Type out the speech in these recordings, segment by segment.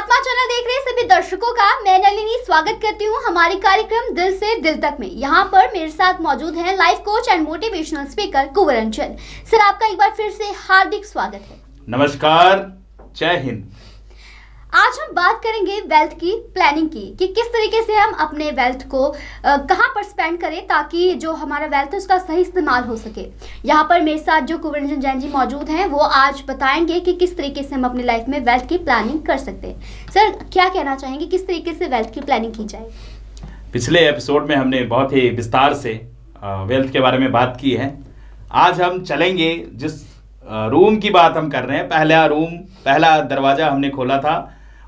अपना चैनल देख रहे सभी दर्शकों का मैं नलिनी स्वागत करती हूँ हमारे कार्यक्रम दिल से दिल तक में। यहाँ पर मेरे साथ मौजूद हैं life coach and motivational speaker Kunwaranchal sir. आपका एक बार फिर से हार्दिक स्वागत है। नमस्कार, जय हिंद। आज हम बात करेंगे वेल्थ की प्लानिंग की कि किस तरीके से हम अपने वेल्थ को कहाँ पर स्पेंड करें ताकि जो हमारा वेल्थ है उसका सही इस्तेमाल हो सके। यहाँ पर मेरे साथ जो कुंवरंचल जैन जी मौजूद हैं वो आज बताएंगे कि किस तरीके से हम अपनी लाइफ में वेल्थ की प्लानिंग कर सकते हैं। सर क्या कहना चाहेंगे, किस तरीके से वेल्थ की प्लानिंग की जाए? पिछले एपिसोड में हमने बहुत ही विस्तार से वेल्थ के बारे में बात की है। आज हम चलेंगे जिस रूम की बात हम कर रहे हैं, पहला दरवाजा हमने खोला था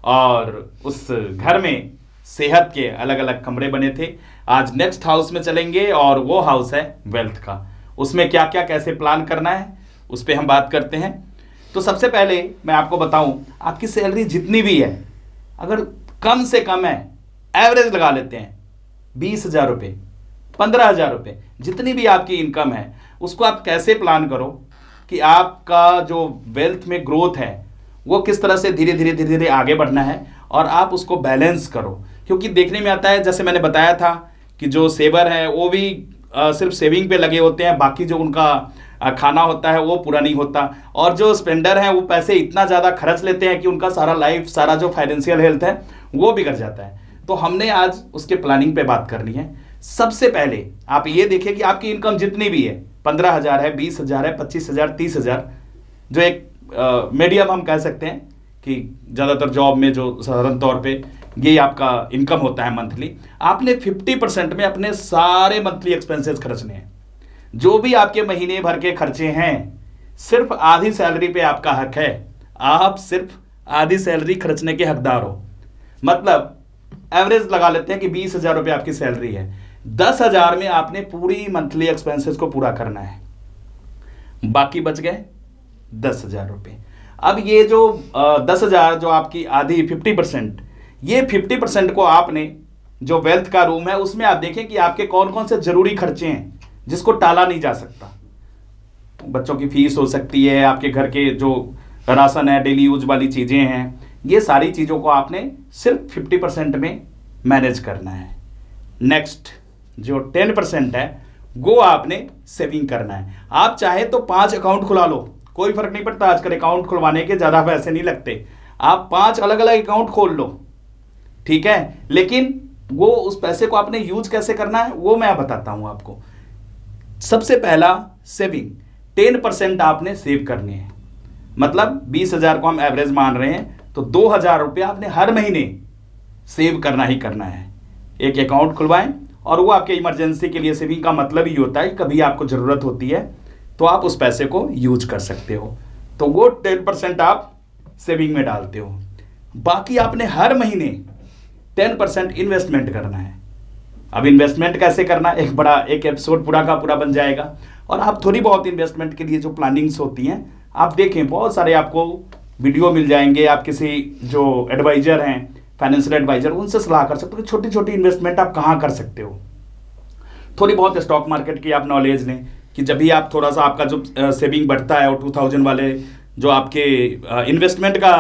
और उस घर में सेहत के अलग अलग कमरे बने थे। आज नेक्स्ट हाउस में चलेंगे और वो हाउस है वेल्थ का। उसमें क्या क्या कैसे प्लान करना है उस पर हम बात करते हैं। तो सबसे पहले मैं आपको बताऊं, आपकी सैलरी जितनी भी है, अगर कम से कम है, एवरेज लगा लेते हैं 20,000 रुपये, 15,000 रुपये, जितनी भी आपकी इनकम है उसको आप कैसे प्लान करो कि आपका जो वेल्थ में ग्रोथ है वो किस तरह से धीरे धीरे आगे बढ़ना है और आप उसको बैलेंस करो। क्योंकि देखने में आता है, जैसे मैंने बताया था कि जो सेवर है वो भी सिर्फ सेविंग पे लगे होते हैं, बाकी जो उनका खाना होता है वो पूरा नहीं होता। और जो स्पेंडर हैं वो पैसे इतना ज़्यादा खर्च लेते हैं कि उनका सारा जो फाइनेंशियल हेल्थ है वो बिगड़ जाता है। तो हमने आज उसके प्लानिंग पे बात करनी है। सबसे पहले आप ये देखिए कि आपकी इनकम जितनी भी है, 15,000 है, 20,000 है, 25,000, 30,000, जो एक मीडियम हम कह सकते हैं कि ज़्यादातर जॉब में जो साधारण तौर पे ये आपका इनकम होता है मंथली, आपने 50% में अपने सारे मंथली एक्सपेंसेस खर्चने हैं। जो भी आपके महीने भर के खर्चे हैं, सिर्फ आधी सैलरी पे आपका हक है। आप सिर्फ आधी सैलरी खर्चने के हकदार हो। मतलब एवरेज लगा लेते हैं कि 20,000 रुपये आपकी सैलरी है, 10,000 में आपने पूरी मंथली एक्सपेंसेस को पूरा करना है। बाकी बच गए 10,000 रुपये। अब ये जो 10,000 जो आपकी आधी 50%, ये 50% को आपने जो वेल्थ का रूम है उसमें आप देखें कि आपके कौन कौन से जरूरी खर्चे हैं जिसको टाला नहीं जा सकता। बच्चों की फीस हो सकती है, आपके घर के जो राशन है, डेली यूज वाली चीज़ें हैं, ये सारी चीज़ों को आपने सिर्फ 50% में मैनेज करना है। नेक्स्ट जो 10% है वो आपने सेविंग करना है। आप चाहे तो 5 अकाउंट खुला लो, कोई फर्क नहीं पड़ता। आजकल अकाउंट खुलवाने के ज़्यादा पैसे नहीं लगते, आप 5 अलग अलग अकाउंट खोल लो, ठीक है। लेकिन वो उस पैसे को आपने यूज कैसे करना है वो मैं बताता हूं आपको। सबसे पहला सेविंग, 10% आपने सेव करने हैं। मतलब 20,000 को हम एवरेज मान रहे हैं तो 2,000 रुपये आपने हर महीने सेव करना ही करना है। एक अकाउंट खुलवाएं और वो आपके इमरजेंसी के लिए। सेविंग का मतलब ही होता है कभी आपको ज़रूरत होती है तो आप उस पैसे को यूज कर सकते हो। तो वो 10% आप सेविंग में डालते हो। बाकी आपने हर महीने 10% इन्वेस्टमेंट करना है। अब इन्वेस्टमेंट कैसे करना, एक एपिसोड पूरा का पूरा बन जाएगा। और आप थोड़ी बहुत इन्वेस्टमेंट के लिए जो प्लानिंग्स होती हैं आप देखें, बहुत सारे आपको वीडियो मिल जाएंगे। आप किसी जो एडवाइजर हैं, फाइनेंशियल एडवाइजर, उनसे सलाह कर सकते हो कि छोटी छोटी इन्वेस्टमेंट आप कहाँ कर सकते हो। थोड़ी बहुत स्टॉक मार्केट की आप नॉलेज लें कि जब भी आप थोड़ा सा आपका जो सेविंग बढ़ता है और 2000 वाले जो आपके इन्वेस्टमेंट का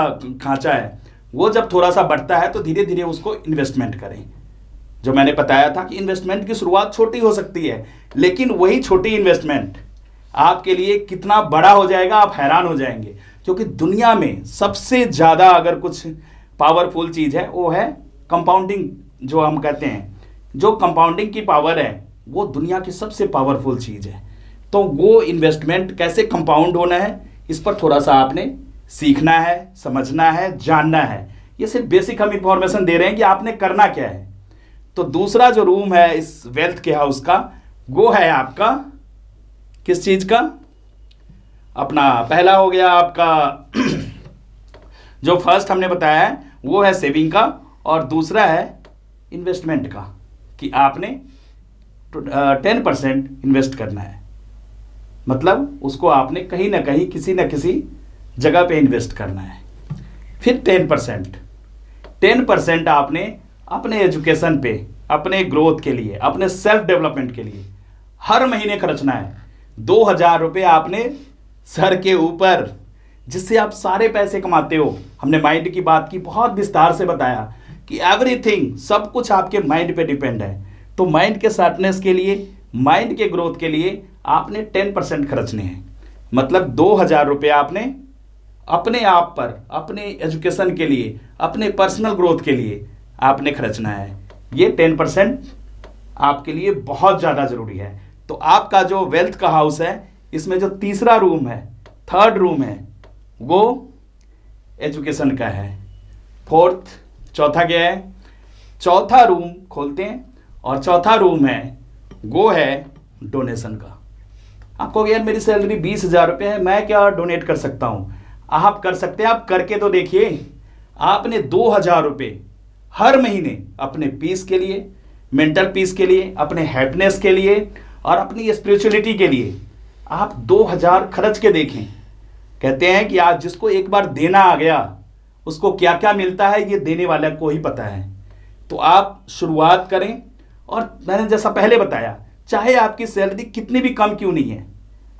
खांचा है वो जब थोड़ा सा बढ़ता है तो धीरे धीरे उसको इन्वेस्टमेंट करें। जो मैंने बताया था कि इन्वेस्टमेंट की शुरुआत छोटी हो सकती है, लेकिन वही छोटी इन्वेस्टमेंट आपके लिए कितना बड़ा हो जाएगा आप हैरान हो जाएंगे। क्योंकि दुनिया में सबसे ज़्यादा अगर कुछ पावरफुल चीज़ है वो है कंपाउंडिंग, जो हम कहते हैं। जो कंपाउंडिंग की पावर है वो दुनिया की सबसे पावरफुल चीज़ है। तो वो इन्वेस्टमेंट कैसे कंपाउंड होना है इस पर थोड़ा सा आपने सीखना है, समझना है, जानना है। ये सिर्फ बेसिक हम इंफॉर्मेशन दे रहे हैं कि आपने करना क्या है। तो दूसरा जो रूम है इस वेल्थ के हाउस का वो है आपका किस चीज़ का? अपना पहला हो गया आपका जो फर्स्ट हमने बताया है वो है सेविंग का, और दूसरा है इन्वेस्टमेंट का कि आपने 10% इन्वेस्ट करना है। मतलब उसको आपने कहीं ना कहीं किसी न किसी जगह पे इन्वेस्ट करना है। फिर 10% आपने अपने एजुकेशन पे, अपने ग्रोथ के लिए, अपने सेल्फ डेवलपमेंट के लिए हर महीने खर्चना है। 2,000 रुपये आपने सर के ऊपर जिससे आप सारे पैसे कमाते हो। हमने माइंड की बात की, बहुत विस्तार से बताया कि एवरीथिंग, सब कुछ आपके माइंड पे डिपेंड है। तो माइंड के शार्पनेस के लिए, माइंड के ग्रोथ के लिए आपने 10% खर्चने हैं। मतलब 2000 रुपये आपने अपने आप पर, अपने एजुकेशन के लिए, अपने पर्सनल ग्रोथ के लिए आपने खर्चना है। ये 10% आपके लिए बहुत ज़्यादा ज़रूरी है। तो आपका जो वेल्थ का हाउस है, इसमें जो तीसरा रूम है, थर्ड रूम है, वो एजुकेशन का है। फोर्थ, चौथा क्या है? चौथा रूम खोलते हैं और चौथा रूम है, वो है डोनेशन का। आपको यार मेरी सैलरी 20,000 रुपये है, मैं क्या डोनेट कर सकता हूँ? आप कर सकते हैं, आप करके तो देखिए। आपने 2,000 रुपये हर महीने अपने पीस के लिए, मेंटल पीस के लिए, अपने हैप्पीनेस के लिए और अपनी स्पिरिचुअलिटी के लिए आप 2,000 खर्च के देखें। कहते हैं कि आज जिसको एक बार देना आ गया, उसको क्या क्या मिलता है ये देने वाले को ही पता है। तो आप शुरुआत करें। और मैंने जैसा पहले बताया, चाहे आपकी सैलरी कितनी भी कम क्यों नहीं है,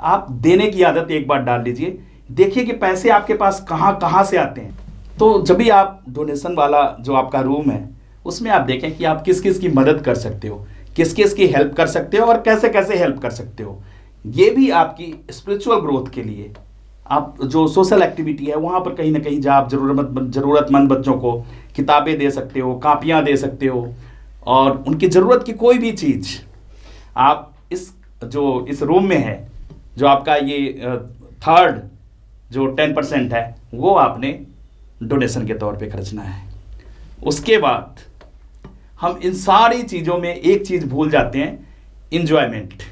आप देने की आदत एक बार डाल लीजिए। देखिए कि पैसे आपके पास कहाँ कहाँ से आते हैं। तो जब भी आप डोनेशन वाला जो आपका रूम है, उसमें आप देखें कि आप किस किस की मदद कर सकते हो, किस किस की हेल्प कर सकते हो और कैसे कैसे हेल्प कर सकते हो। ये भी आपकी स्पिरिचुअल ग्रोथ के लिए, आप जो सोशल एक्टिविटी है वहाँ पर कहीं ना कहीं जहाँ आप ज़रूरतमंद बच्चों को किताबें दे सकते हो, कापियाँ दे सकते हो और उनकी ज़रूरत की कोई भी चीज़ आप इस रूम में है, जो आपका ये थर्ड जो 10% है, वो आपने डोनेशन के तौर पे खर्चना है। उसके बाद हम इन सारी चीज़ों में एक चीज़ भूल जाते हैं, इंजॉयमेंट,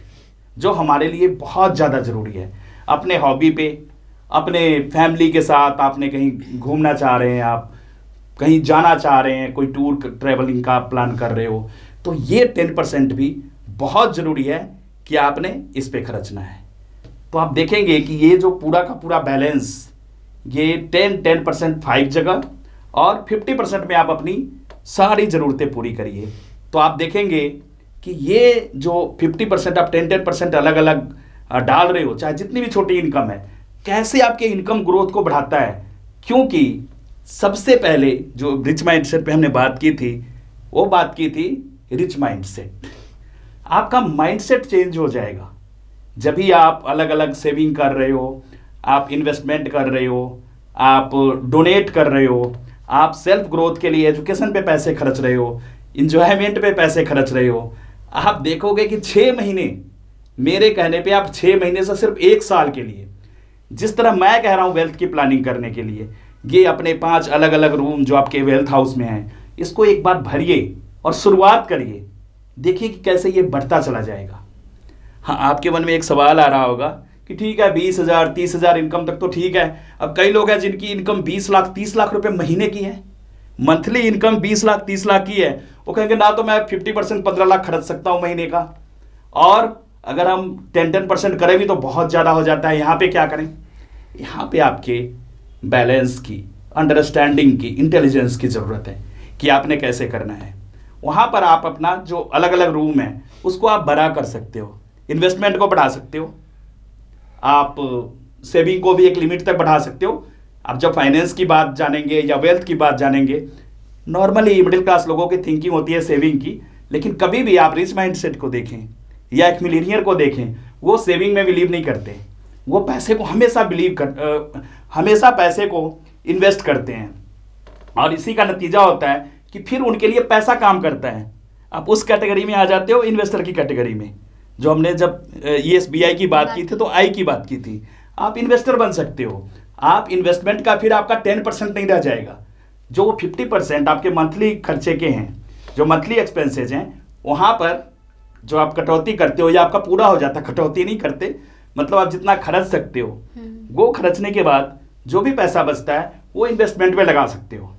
जो हमारे लिए बहुत ज़्यादा ज़रूरी है। अपने हॉबी पे, अपने फैमिली के साथ आपने कहीं घूमना चाह रहे हैं, आप कहीं जाना चाह रहे हैं, कोई टूर ट्रैवलिंग का प्लान कर रहे हो, तो ये 10% भी बहुत ज़रूरी है कि आपने इस पे खर्चना है। तो आप देखेंगे कि ये जो पूरा का पूरा बैलेंस, ये 10% 5 जगह और 50% में आप अपनी सारी ज़रूरतें पूरी करिए। तो आप देखेंगे कि ये जो 50% आप 10% अलग अलग डाल रहे हो, चाहे जितनी भी छोटी इनकम है, कैसे आपके इनकम ग्रोथ को बढ़ाता है। क्योंकि सबसे पहले जो रिच माइंडसेट पे हमने बात की थी, वो बात की थी रिच माइंडसेट। आपका माइंडसेट चेंज हो जाएगा जब भी आप अलग अलग सेविंग कर रहे हो, आप इन्वेस्टमेंट कर रहे हो, आप डोनेट कर रहे हो, आप सेल्फ ग्रोथ के लिए एजुकेशन पे पैसे खर्च रहे हो, इंजॉयमेंट पे पैसे खर्च रहे हो। आप देखोगे कि 6 महीने, मेरे कहने पे आप 6 महीने से सिर्फ 1 साल के लिए, जिस तरह मैं कह रहा हूँ वेल्थ की प्लानिंग करने के लिए, ये अपने 5 अलग अलग रूम जो आपके वेल्थ हाउस में हैं, इसको एक बार भरिए और शुरुआत करिए। देखिए कि कैसे ये बढ़ता चला जाएगा। हाँ, आपके मन में एक सवाल आ रहा होगा कि ठीक है 20,000 30,000 इनकम तक तो ठीक है। अब कई लोग हैं जिनकी इनकम 20 लाख 30 लाख रुपए महीने की है, मंथली इनकम 20 लाख 30 लाख की है। वो कहेंगे ना तो मैं 50% 15 लाख खर्च सकता हूँ महीने का, और अगर हम 10% करें भी तो बहुत ज़्यादा हो जाता है। यहाँ पे क्या करें? यहाँ पे आपके बैलेंस की, अंडरस्टैंडिंग की, इंटेलिजेंस की ज़रूरत है कि आपने कैसे करना है। वहाँ पर आप अपना जो अलग अलग रूम है उसको आप बड़ा कर सकते हो, इन्वेस्टमेंट को बढ़ा सकते हो, आप सेविंग को भी एक लिमिट तक बढ़ा सकते हो। आप जब फाइनेंस की बात जानेंगे या वेल्थ की बात जानेंगे, नॉर्मली मिडिल क्लास लोगों की थिंकिंग होती है सेविंग की, लेकिन कभी भी आप रिच माइंडसेट को देखें या एक मिलीनियर को देखें, वो सेविंग में बिलीव नहीं करते। वो पैसे को हमेशा पैसे को इन्वेस्ट करते हैं, और इसी का नतीजा होता है कि फिर उनके लिए पैसा काम करता है। आप उस कैटेगरी में आ जाते हो, इन्वेस्टर की कैटेगरी में। जो हमने जब ESBI की बात की थी तो आई की बात की थी। आप इन्वेस्टर बन सकते हो। आप इन्वेस्टमेंट का फिर आपका 10% नहीं रह जाएगा, जो वो 50% आपके मंथली खर्चे के हैं, जो मंथली एक्सपेंसेज हैं, वहाँ पर जो आप कटौती करते हो या आपका पूरा हो जाता है। कटौती नहीं करते, मतलब आप जितना खर्च सकते हो वो खर्चने के बाद जो भी पैसा बचता है वो इन्वेस्टमेंट में लगा सकते हो।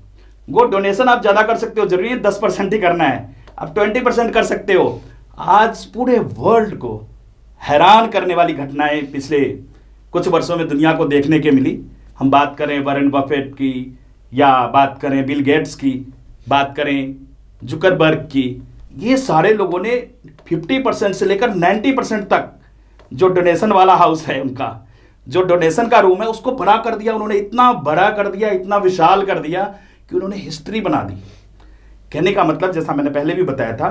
वो डोनेशन आप ज़्यादा कर सकते हो, जरूरी है 10% ही करना है, आप 20% कर सकते हो। आज पूरे वर्ल्ड को हैरान करने वाली घटनाएं पिछले कुछ वर्षों में दुनिया को देखने के मिली। हम बात करें वॉरेन बफेट की, या बात करें बिल गेट्स की, बात करें जुकरबर्ग की, ये सारे लोगों ने 50% से लेकर 90% तक जो डोनेशन वाला हाउस है उनका, जो डोनेशन का रूम है उसको बड़ा कर दिया उन्होंने, इतना बड़ा कर दिया, इतना विशाल कर दिया कि उन्होंने हिस्ट्री बना दी। कहने का मतलब जैसा मैंने पहले भी बताया था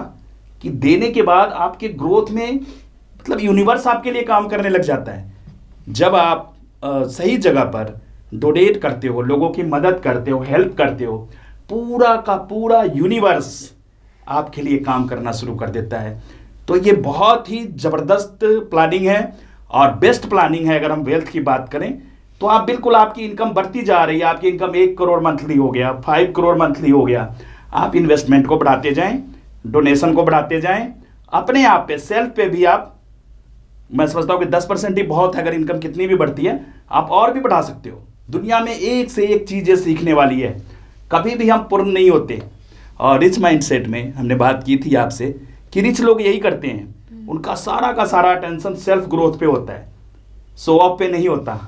कि देने के बाद आपके ग्रोथ में मतलब यूनिवर्स आपके लिए काम करने लग जाता है। जब आप सही जगह पर डोनेट करते हो, लोगों की मदद करते हो, हेल्प करते हो, पूरा का पूरा यूनिवर्स आपके लिए काम करना शुरू कर देता है। तो ये बहुत ही ज़बरदस्त प्लानिंग है और बेस्ट प्लानिंग है। अगर हम वेल्थ की बात करें तो आप बिल्कुल, आपकी इनकम बढ़ती जा रही है, आपकी इनकम 1 करोड़ मंथली हो गया, 5 करोड़ मंथली हो गया। आप इन्वेस्टमेंट को बढ़ाते जाएं, डोनेशन को बढ़ाते जाएं, अपने आप पे, सेल्फ पे भी आप, मैं समझता हूँ कि 10% ही बहुत है। अगर इनकम कितनी भी बढ़ती है आप और भी बढ़ा सकते हो। दुनिया में एक से एक चीज़ें सीखने वाली है, कभी भी हम पूर्ण नहीं होते। और रिच माइंडसेट में हमने बात की थी आपसे कि रिच लोग यही करते हैं, उनका सारा का सारा अटेंशन सेल्फ ग्रोथ पे होता है, शो ऑफ पे नहीं होता।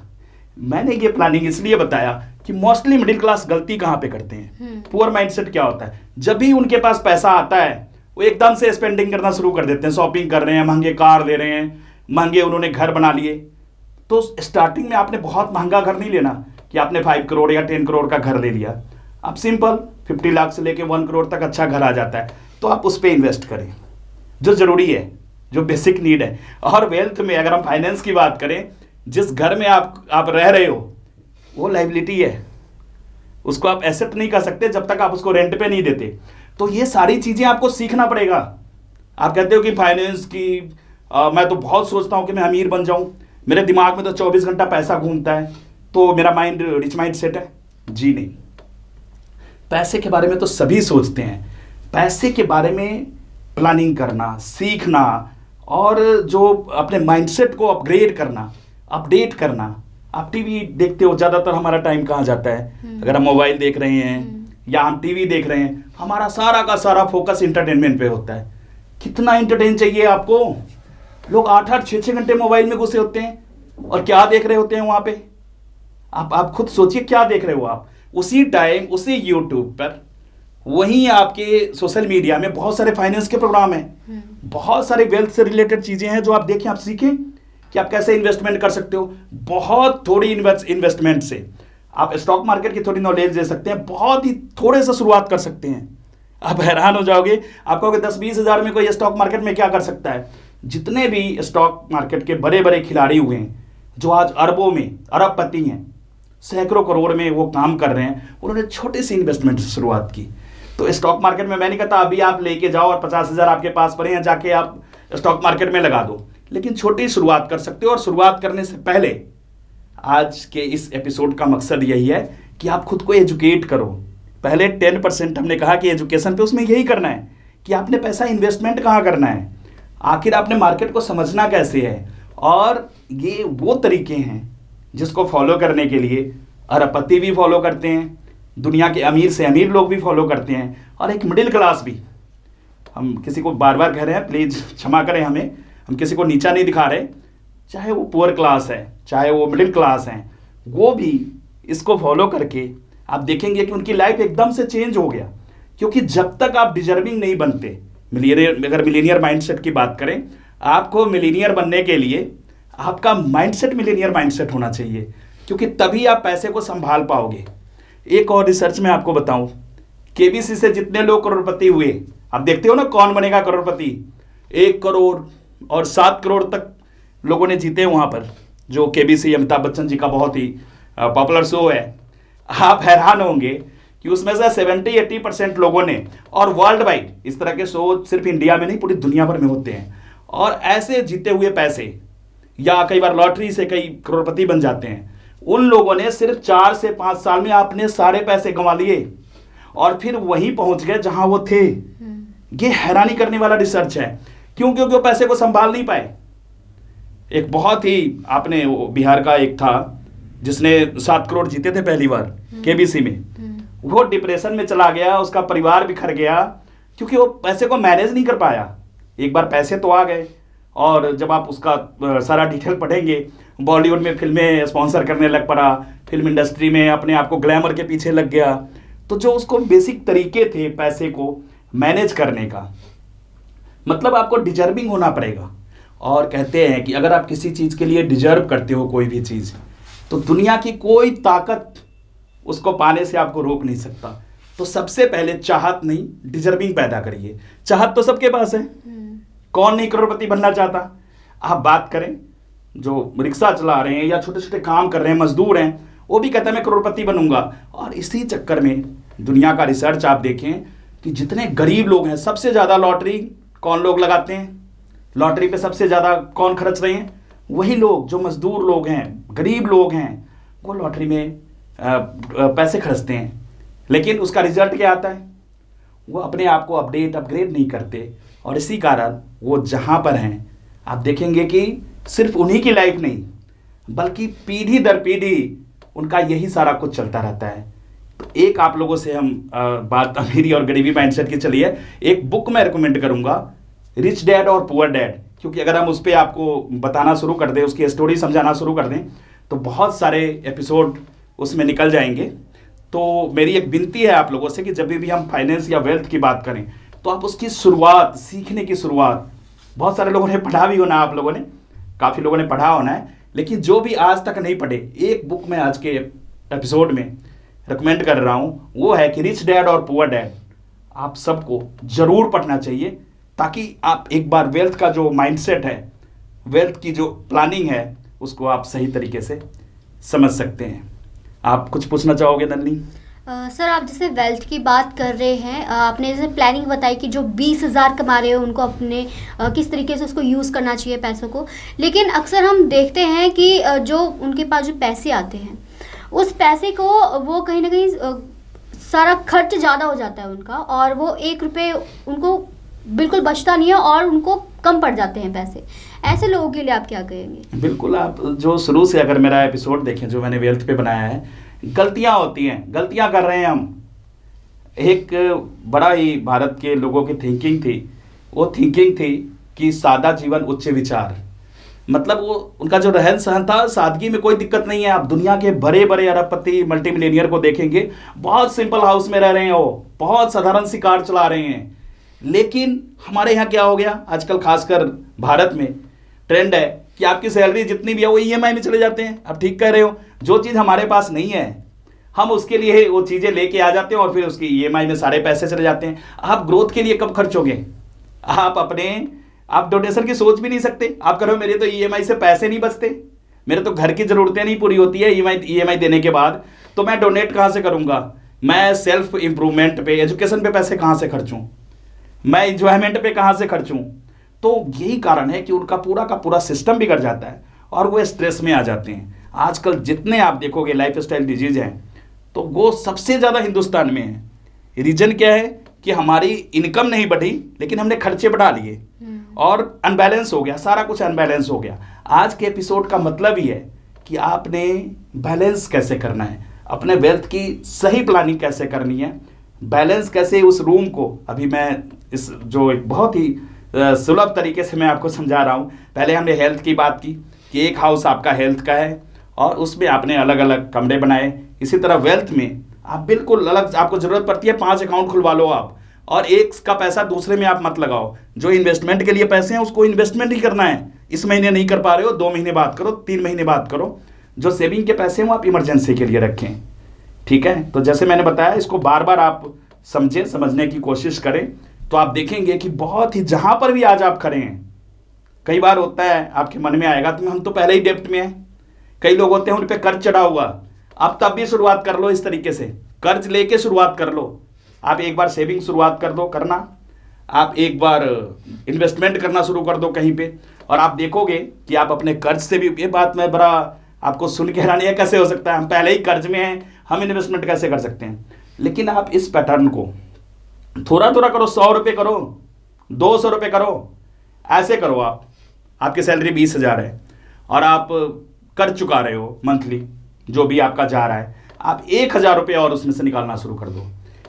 मैंने ये प्लानिंग इसलिए बताया कि मोस्टली मिडिल क्लास गलती कहाँ पे करते हैं। पुअर माइंडसेट क्या होता है, जब भी उनके पास पैसा आता है वो एकदम से स्पेंडिंग करना शुरू कर देते हैं, शॉपिंग कर रहे हैं, महंगे कार ले रहे हैं, महंगे उन्होंने घर बना लिए। तो स्टार्टिंग में आपने बहुत महंगा घर नहीं लेना कि आपने 5 करोड़ या 10 करोड़ का घर ले लिया। आप सिंपल 50 लाख से लेके 1 करोड़ तक अच्छा घर आ जाता है, तो आप उस पर इन्वेस्ट करें जो ज़रूरी है, जो बेसिक नीड है। और वेल्थ में अगर हम फाइनेंस की बात करें, जिस घर में आप रह रहे हो वो लाइबिलिटी है, उसको आप एसेट नहीं कर सकते जब तक आप उसको रेंट पे नहीं देते। तो ये सारी चीज़ें आपको सीखना पड़ेगा। आप कहते हो कि फाइनेंस की मैं तो बहुत सोचता हूँ कि मैं अमीर बन जाऊँ, मेरे दिमाग में तो 24 घंटा पैसा घूमता है, तो मेरा माइंड रिच माइंड सेट है। जी नहीं, पैसे के बारे में तो सभी सोचते हैं। पैसे के बारे में प्लानिंग करना, सीखना और जो अपने माइंडसेट को अपग्रेड करना, अपडेट करना। आप टीवी देखते हो, ज़्यादातर हमारा टाइम कहाँ जाता है? अगर हम मोबाइल देख रहे हैं या हम टीवी देख रहे हैं, हमारा सारा का सारा फोकस इंटरटेनमेंट पे होता है। कितना इंटरटेन चाहिए आपको? लोग 8-8, 6-6 घंटे मोबाइल में घुसे होते हैं और क्या देख रहे होते हैं वहाँ पे? आप खुद सोचिए क्या देख रहे हो आप। उसी टाइम उसी यूट्यूब पर, वहीं आपके सोशल मीडिया में बहुत सारे फाइनेंस के प्रोग्राम हैं, बहुत सारे वेल्थ से रिलेटेड चीज़ें हैं जो आप देखें, आप सीखें कि आप कैसे इन्वेस्टमेंट कर सकते हो। बहुत थोड़ी इन्वेस्टमेंट से आप स्टॉक मार्केट की थोड़ी नॉलेज दे सकते हैं, बहुत ही थोड़े से शुरुआत कर सकते हैं। आप हैरान हो जाओगे, आप कहोगे 10-20 हज़ार में कोई स्टॉक मार्केट में क्या कर सकता है। जितने भी स्टॉक मार्केट के बड़े बड़े खिलाड़ी हुए हैं जो आज अरबों में अरबपति हैं, सैकड़ों करोड़ में वो काम कर रहे हैं, उन्होंने छोटे से इन्वेस्टमेंट से शुरुआत की। तो स्टॉक मार्केट में मैं नहीं कहता अभी आप लेके जाओ और 50 हज़ार आपके पास पड़े हैं, जाके आप स्टॉक मार्केट में लगा दो, लेकिन छोटी शुरुआत कर सकते हो। और शुरुआत करने से पहले आज के इस एपिसोड का मकसद यही है कि आप खुद को एजुकेट करो। पहले 10% हमने कहा कि एजुकेशन पे, उसमें यही करना है कि आपने पैसा इन्वेस्टमेंट कहाँ करना है, आखिर आपने मार्केट को समझना कैसे है। और ये वो तरीके हैं जिसको फॉलो करने के लिए अरबपति भी फॉलो करते हैं, दुनिया के अमीर से अमीर लोग भी फॉलो करते हैं, और एक मिडिल क्लास भी। हम किसी को बार बार कह रहे हैं, प्लीज़ क्षमा करें हमें, हम किसी को नीचा नहीं दिखा रहे, चाहे वो पुअर क्लास है चाहे वो मिडिल क्लास हैं, वो भी इसको फॉलो करके आप देखेंगे कि उनकी लाइफ एकदम से चेंज हो गया। क्योंकि जब तक आप डिजर्विंग नहीं बनते, अगर मिलीनियर माइंडसेट की बात करें, आपको मिलीनियर बनने के लिए आपका माइंडसेट मिलीनियर माइंडसेट होना चाहिए, क्योंकि तभी आप पैसे को संभाल पाओगे। एक और रिसर्च में आपको बताऊं, केबीसी से जितने लोग करोड़पति हुए, आप देखते हो ना कौन बनेगा करोड़पति, 1 करोड़ और 7 करोड़ तक लोगों ने जीते वहाँ पर, जो केबीसी अमिताभ बच्चन जी का बहुत ही पॉपुलर शो है। आप हैरान होंगे कि उसमें से 70-80% लोगों ने, और वर्ल्ड वाइड इस तरह के शो सिर्फ इंडिया में नहीं पूरी दुनिया भर में होते हैं, और ऐसे जीते हुए पैसे या कई बार लॉटरी से कई करोड़पति बन जाते हैं, उन लोगों ने सिर्फ 4 से 5 साल में अपने सारे पैसे गंवा लिए और फिर वहीं पहुंच गए जहां वो थे। ये हैरानी करने वाला रिसर्च है। क्यों? क्योंकि वो पैसे को संभाल नहीं पाए। एक बहुत ही, आपने बिहार का एक था जिसने 7 करोड़ जीते थे पहली बार केबीसी में, वो डिप्रेशन में चला गया, उसका परिवार बिखर गया, क्योंकि वो पैसे को मैनेज नहीं कर पाया। एक बार पैसे तो आ गए, और जब आप उसका सारा डिटेल पढ़ेंगे, बॉलीवुड में फिल्में स्पॉन्सर करने लग पड़ा, फिल्म इंडस्ट्री में अपने आप को ग्लैमर के पीछे लग गया। तो जो उसको बेसिक तरीके थे पैसे को मैनेज करने का, मतलब आपको डिजर्विंग होना पड़ेगा। और कहते हैं कि अगर आप किसी चीज़ के लिए डिजर्व करते हो कोई भी चीज़, तो दुनिया की कोई ताकत उसको पाने से आपको रोक नहीं सकता। तो सबसे पहले चाहत नहीं, डिजर्विंग पैदा करिए। चाहत तो सबके पास है, कौन नहीं करोड़पति बनना चाहता। आप बात करें जो रिक्शा चला रहे हैं या छोटे छोटे काम कर रहे हैं, मजदूर हैं, वो भी कहते हैं मैं करोड़पति बनूंगा। और इसी चक्कर में दुनिया का रिसर्च आप देखें कि जितने गरीब लोग हैं, सबसे ज़्यादा लॉटरी कौन लोग लगाते हैं, लॉटरी पे सबसे ज़्यादा कौन खर्च रहे हैं, वही लोग जो मजदूर लोग हैं, गरीब लोग हैं, वो लॉटरी में पैसे खर्चते हैं। लेकिन उसका रिजल्ट क्या आता है, वो अपने आप को अपग्रेड नहीं करते। और इसी कारण वो जहाँ पर हैं, आप देखेंगे कि सिर्फ उन्हीं की लाइफ नहीं, बल्कि पीढ़ी दर पीढ़ी उनका यही सारा कुछ चलता रहता है। तो एक आप लोगों से हम बात अमीरी और गरीबी माइंडसेट की चलिए, एक बुक मैं रिकमेंड करूंगा, रिच डैड और पुअर डैड। क्योंकि अगर हम उस पर आपको बताना शुरू कर दें, उसकी स्टोरी समझाना शुरू कर दें, तो बहुत सारे एपिसोड उसमें निकल जाएंगे। तो मेरी एक विनती है आप लोगों से कि जब भी हम फाइनेंस या वेल्थ की बात करें, तो आप उसकी शुरुआत, सीखने की शुरुआत, बहुत सारे लोगों ने पढ़ा भी होना, आप लोगों ने, काफ़ी लोगों ने पढ़ा होना है, लेकिन जो भी आज तक नहीं पढ़े, एक बुक मैं आज के एपिसोड में रिकमेंड कर रहा हूँ, वो है कि रिच डैड और पुअर डैड। आप सबको जरूर पढ़ना चाहिए, ताकि आप एक बार वेल्थ का जो माइंडसेट है, वेल्थ की जो प्लानिंग है, उसको आप सही तरीके से समझ सकते हैं। आप कुछ पूछना चाहोगे नन्नी? सर, आप जैसे वेल्थ की बात कर रहे हैं, आपने जैसे प्लानिंग बताई कि जो 20,000 कमा रहे हो उनको अपने किस तरीके से उसको यूज़ करना चाहिए पैसों को। लेकिन अक्सर हम देखते हैं कि जो उनके पास जो पैसे आते हैं, उस पैसे को वो कहीं ना कहीं सारा खर्च ज़्यादा हो जाता है उनका, और वो 1 रुपये उनको बिल्कुल बचता नहीं है और उनको कम पड़ जाते हैं पैसे। ऐसे लोगों के लिए आप क्या कहेंगे? बिल्कुल, आप जो शुरू से अगर मेरा एपिसोड देखें जो मैंने वेल्थ पे बनाया है, गलतियां होती हैं, गलतियां कर रहे हैं हम। एक बड़ा ही भारत के लोगों की थिंकिंग थी, वो थिंकिंग थी कि सादा जीवन उच्च विचार। मतलब वो उनका जो रहन सहन था, सादगी में कोई दिक्कत नहीं है। आप दुनिया के बड़े बड़े अरबपति मल्टी मिलियनियर को देखेंगे, बहुत सिंपल हाउस में रह रहे हैं, वो बहुत साधारण सी कार चला रहे हैं। लेकिन हमारे यहाँ क्या हो गया आजकल, खासकर भारत में ट्रेंड है कि आपकी सैलरी जितनी भी है वो ईएमआई में चले जाते हैं। आप ठीक कह रहे हो, जो चीज़ हमारे पास नहीं है हम उसके लिए वो चीज़ें लेके आ जाते हैं और फिर उसकी ईएमआई में सारे पैसे चले जाते हैं। आप ग्रोथ के लिए कब खर्चोगे? आप डोनेशन की सोच भी नहीं सकते। आप करो मेरे तो ईएमआई से पैसे नहीं बचते, मेरे तो घर की ज़रूरतें नहीं पूरी होती है ईएमआई देने के बाद, तो मैं डोनेट कहाँ से करूँगा? मैं सेल्फ इम्प्रूवमेंट पे, एजुकेशन पे पैसे कहाँ से खर्चूँ? मैं इंजॉयमेंट पे कहाँ से खर्चूँ? तो यही कारण है कि उनका पूरा का पूरा सिस्टम बिगड़ जाता है और वो स्ट्रेस में आ जाते हैं। आजकल जितने आप देखोगे लाइफस्टाइल डिजीज हैं, तो वो सबसे ज़्यादा हिंदुस्तान में है। रीजन क्या है कि हमारी इनकम नहीं बढ़ी, लेकिन हमने खर्चे बढ़ा लिए और अनबैलेंस हो गया, सारा कुछ अनबैलेंस हो गया। आज के एपिसोड का मतलब ही है कि आपने बैलेंस कैसे करना है, अपने वेल्थ की सही प्लानिंग कैसे करनी है, बैलेंस कैसे उस रूम को, अभी मैं इस जो एक बहुत ही सुलभ तरीके से मैं आपको समझा रहा हूँ। पहले हमने हेल्थ की बात की कि एक हाउस आपका हेल्थ का है और उसमें आपने अलग अलग कमरे बनाए। इसी तरह वेल्थ में आप बिल्कुल अलग, आपको ज़रूरत पड़ती है 5 अकाउंट खुलवा लो आप, और एक का पैसा दूसरे में आप मत लगाओ। जो इन्वेस्टमेंट के लिए पैसे हैं उसको इन्वेस्टमेंट ही करना है। इस महीने नहीं कर पा रहे हो, 2 महीने बाद करो, 3 महीने बाद करो। जो सेविंग के पैसे हैं वो आप इमरजेंसी के लिए रखें, ठीक है? तो जैसे मैंने बताया, इसको बार बार आप समझने की कोशिश करें, तो आप देखेंगे कि बहुत ही, जहाँ पर भी आज आप खड़े हैं, कई बार होता है आपके मन में आएगा तो हम तो पहले ही डेप्ट में हैं। कई लोग होते हैं उन पर कर्ज चढ़ा हुआ, आप तब भी शुरुआत कर लो इस तरीके से, कर्ज लेके शुरुआत कर लो। आप एक बार सेविंग शुरुआत कर दो करना, आप एक बार इन्वेस्टमेंट करना शुरू कर दो कहीं पे, और आप देखोगे कि आप अपने कर्ज से भी, ये बात मैं बड़ा आपको सुन के हैरानी है, कैसे हो सकता है, हम पहले ही कर्ज में हैं, हम इन्वेस्टमेंट कैसे कर सकते हैं? लेकिन आप इस पैटर्न को थोड़ा थोड़ा करो, 100 रुपये करो, 200 रुपये करो, ऐसे करो। आपकी सैलरी 20,000 है और आप कर चुका रहे हो मंथली जो भी आपका जा रहा है, आप 1,000 रुपये और उसमें से निकालना शुरू कर दो,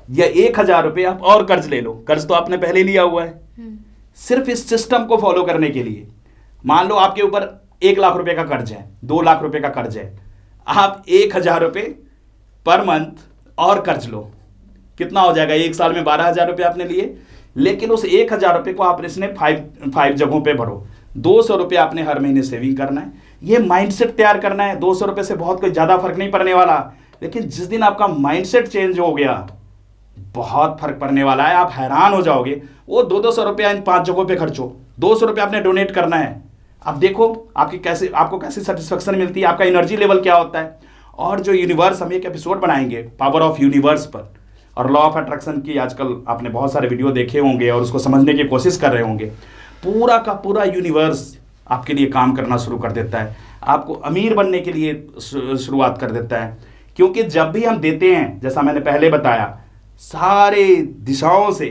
या 1,000 रुपये आप और कर्ज ले लो। कर्ज तो आपने पहले लिया हुआ है, सिर्फ इस सिस्टम को फॉलो करने के लिए। मान लो आपके ऊपर 1 लाख रुपए का कर्ज है, 2 लाख रुपए का कर्ज है, आप 1,000 रुपये पर मंथ और कर्ज लो, कितना हो जाएगा? 1 साल में 12,000 रुपये आपने लिए। लेकिन उस 1,000 रुपये को आप इसने 5 जगहों पे भरो। ₹200 आपने हर महीने सेविंग करना है। ये माइंडसेट तैयार करना है। ₹200 से बहुत कोई ज़्यादा फर्क नहीं पड़ने वाला, लेकिन जिस दिन आपका माइंडसेट चेंज हो गया, बहुत फर्क पड़ने वाला है। आप हैरान हो जाओगे। वो ₹200 इन 5 जगहों पे खर्चो, ₹200 आपने डोनेट करना है। अब देखो आपको कैसी सेटिस्फेक्शन मिलती है, आपका एनर्जी लेवल क्या होता है। और जो यूनिवर्स, हम एक एपिसोड बनाएंगे पावर ऑफ यूनिवर्स पर, और लॉ ऑफ अट्रैक्शन की आजकल आपने बहुत सारे वीडियो देखे होंगे और उसको समझने की कोशिश कर रहे होंगे। पूरा का पूरा यूनिवर्स आपके लिए काम करना शुरू कर देता है, आपको अमीर बनने के लिए शुरुआत कर देता है। क्योंकि जब भी हम देते हैं, जैसा मैंने पहले बताया, सारे दिशाओं से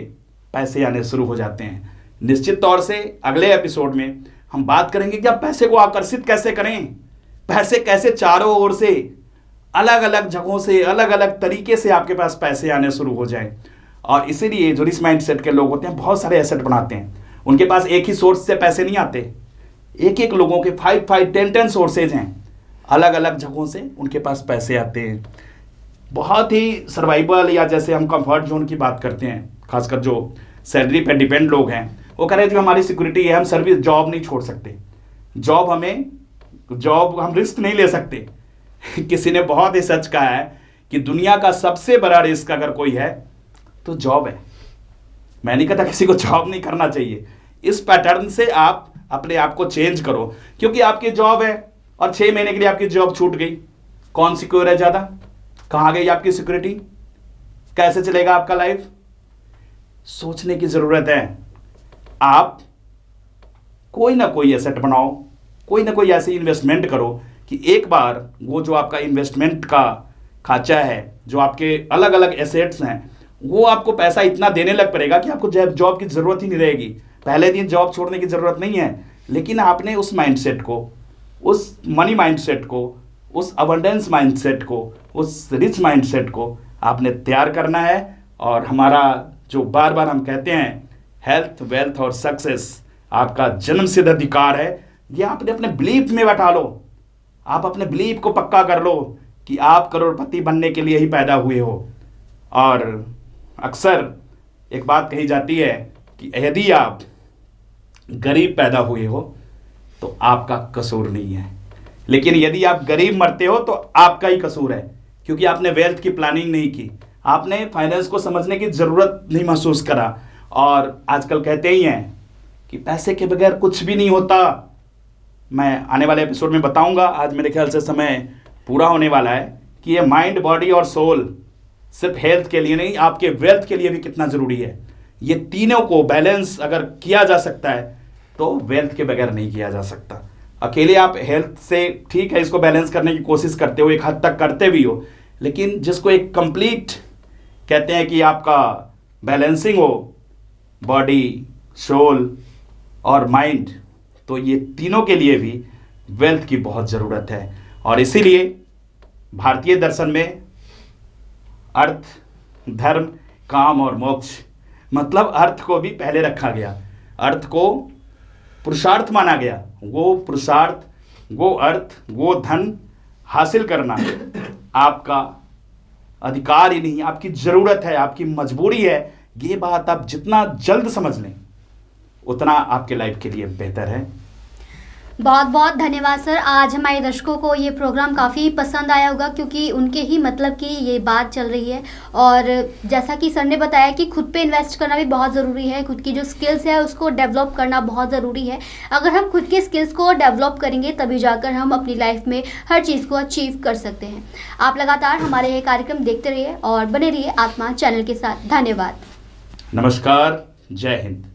पैसे आने शुरू हो जाते हैं। निश्चित तौर से अगले एपिसोड में हम बात करेंगे कि आप पैसे को आकर्षित कैसे करें, पैसे कैसे चारों ओर से अलग अलग जगहों से अलग अलग तरीके से आपके पास पैसे आने शुरू हो जाएं। और इसीलिए जो रिच माइंडसेट के लोग होते हैं बहुत सारे एसेट बनाते हैं। उनके पास एक ही सोर्स से पैसे नहीं आते, एक एक लोगों के 5 10 सोर्सेज हैं, अलग अलग जगहों से उनके पास पैसे आते हैं। बहुत ही सर्वाइवल, या जैसे हम कंफर्ट जोन की बात करते हैं, खासकर जो सैलरी पे डिपेंड लोग हैं, वो कह रहे हैं जो हमारी सिक्योरिटी है, हम सर्विस जॉब नहीं छोड़ सकते, जॉब हम रिस्क नहीं ले सकते। किसी ने बहुत ही सच कहा है कि दुनिया का सबसे बड़ा रिस्क अगर कोई है तो जॉब है। मैं नहीं कहता किसी को जॉब नहीं करना चाहिए। इस पैटर्न से आप अपने आप को चेंज करो, क्योंकि आपकी जॉब है और 6 महीने के लिए आपकी जॉब छूट गई, कौन सिक्योर है ज़्यादा? कहाँ गई आपकी सिक्योरिटी? कैसे चलेगा आपका लाइफ? सोचने की ज़रूरत है। आप कोई ना कोई एसेट बनाओ, कोई ना कोई ऐसी इन्वेस्टमेंट करो कि एक बार वो जो आपका इन्वेस्टमेंट का खाचा है, जो आपके अलग अलग एसेट्स हैं, वो आपको पैसा इतना देने लग पड़ेगा कि आपको जॉब की ज़रूरत ही नहीं रहेगी। पहले दिन जॉब छोड़ने की ज़रूरत नहीं है, लेकिन आपने उस माइंडसेट को, उस मनी माइंडसेट को, उस अबंडेंस माइंडसेट को, उस रिच माइंडसेट को आपने तैयार करना है। और हमारा जो बार बार हम कहते हैं, हेल्थ, वेल्थ और सक्सेस आपका जन्मसिद्ध अधिकार है, ये आपने अपने बिलीफ में बैठा लो। आप अपने बिलीफ को पक्का कर लो कि आप करोड़पति बनने के लिए ही पैदा हुए हो। और अक्सर एक बात कही जाती है कि यदि आप गरीब पैदा हुए हो तो आपका कसूर नहीं है, लेकिन यदि आप गरीब मरते हो तो आपका ही कसूर है, क्योंकि आपने वेल्थ की प्लानिंग नहीं की, आपने फाइनेंस को समझने की ज़रूरत नहीं महसूस करा। और आजकल कहते ही हैं कि पैसे के बगैर कुछ भी नहीं होता। मैं आने वाले एपिसोड में बताऊंगा, आज मेरे ख्याल से समय पूरा होने वाला है, कि ये माइंड, बॉडी और सोल सिर्फ हेल्थ के लिए नहीं, आपके वेल्थ के लिए भी कितना ज़रूरी है। ये तीनों को बैलेंस अगर किया जा सकता है तो वेल्थ के बगैर नहीं किया जा सकता। अकेले आप हेल्थ से ठीक है इसको बैलेंस करने की कोशिश करते हो, एक हद तक करते भी हो, लेकिन जिसको एक कंप्लीट कहते हैं कि आपका बैलेंसिंग हो, बॉडी, सोल और माइंड, तो ये तीनों के लिए भी वेल्थ की बहुत ज़रूरत है। और इसीलिए भारतीय दर्शन में अर्थ, धर्म, काम और मोक्ष, मतलब अर्थ को भी पहले रखा गया। अर्थ को पुरुषार्थ माना गया। वो पुरुषार्थ, वो अर्थ, वो धन हासिल करना आपका अधिकार ही नहीं, आपकी ज़रूरत है, आपकी मजबूरी है। ये बात आप जितना जल्द समझ लें उतना आपके लाइफ के लिए बेहतर है। बहुत बहुत धन्यवाद सर। आज हमारे दर्शकों को ये प्रोग्राम काफ़ी पसंद आया होगा, क्योंकि उनके ही मतलब की ये बात चल रही है। और जैसा कि सर ने बताया कि खुद पे इन्वेस्ट करना भी बहुत ज़रूरी है, खुद की जो स्किल्स है उसको डेवलप करना बहुत ज़रूरी है। अगर हम खुद की स्किल्स को डेवलप करेंगे तभी जाकर हम अपनी लाइफ में हर चीज़ को अचीव कर सकते हैं। आप लगातार हमारे ये कार्यक्रम देखते रहिए और बने रहिए आत्मा चैनल के साथ। धन्यवाद। नमस्कार, जय हिंद।